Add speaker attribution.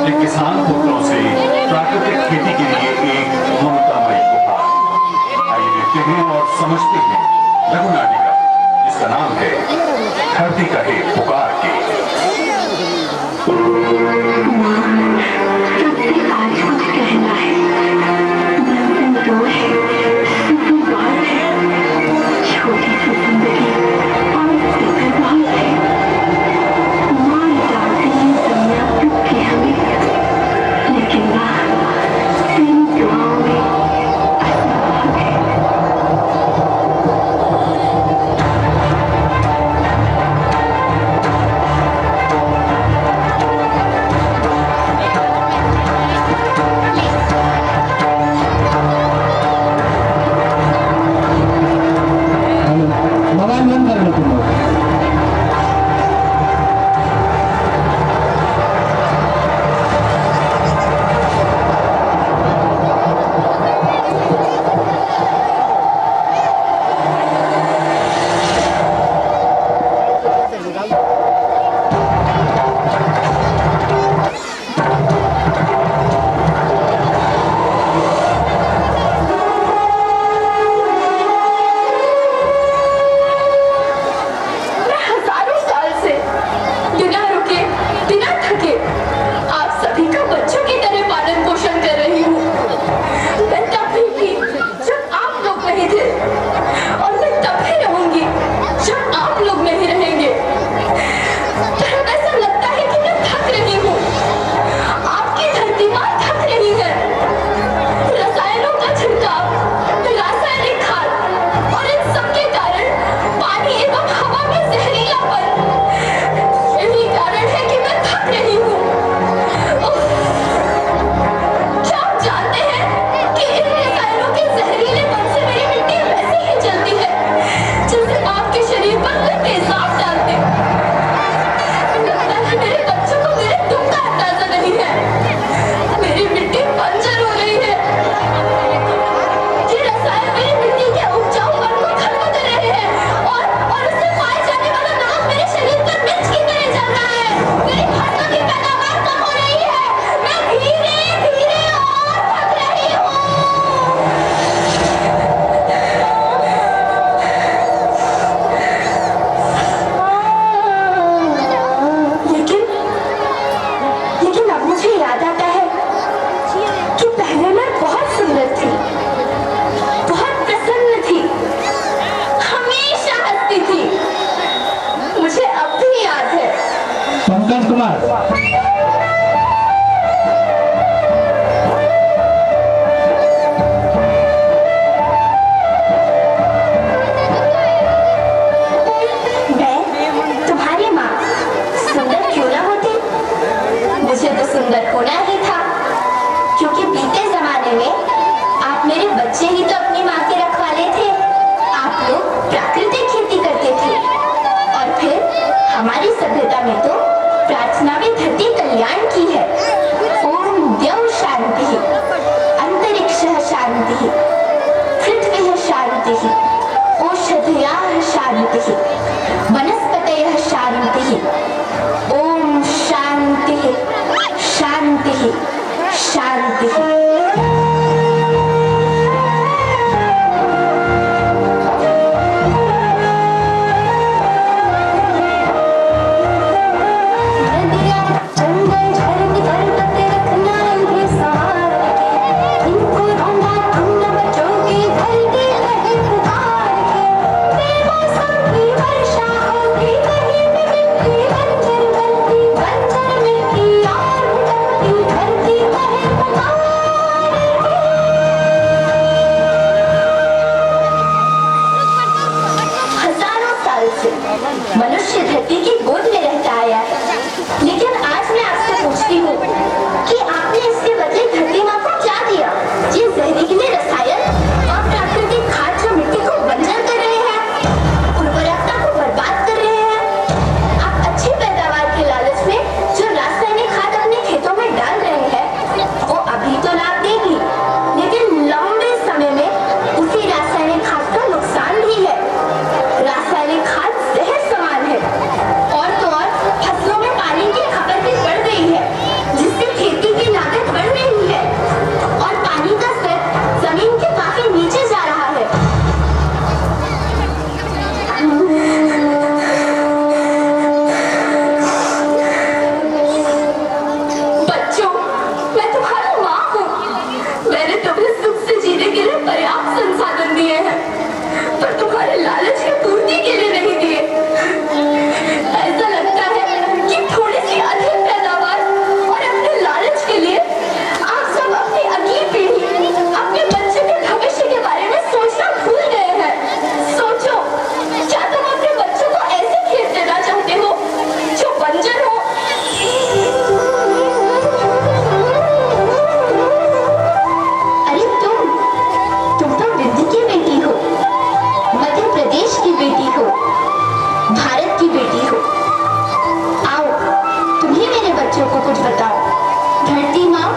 Speaker 1: अपने किसान पुत्रों से प्राकृतिक खेती के लिए एक ममतामयी उपहार। आइए देखते हैं और समझते हैं लघु नाटिका जिसका नाम है धरती कहे पुकार के।
Speaker 2: आज कुछ कहना है, है, है, छोटी सी जिंदगी और बहुत है। मार डालती है दुनिया टूट के हमें, लेकिन माँ तेरी दुआओं में बहुत है। वनस्पतयः शान्तिः। ओम शांति शांति। बच्चों, मैं तुम्हारी माँ हूँ। मैंने तुम्हें सुख से जीने के लिए पर्याप्त संसाधन दिए हैं, पर तुम्हारे लालच की पूर्ति के लिए नहीं दिए। ऐसा लगता है कि थोड़ी सी अधिक पैदावार और अपने लालच के लिए आप सब अपनी अगली पीढ़ी, अपने बच्चे के भविष्य के बारे में सोचना भूल गए हैं। सोचो, क्या तुम अपने बच्चों को ऐसे खेत देना चाहते हो जो बंजर हो? अरे तुम तो दिल्ली की बेटी हो, मध्य प्रदेश की बेटी हो, भारत की बेटी हो। आओ, तुम ही मेरे बच्चों को कुछ बताओ। धरती माँ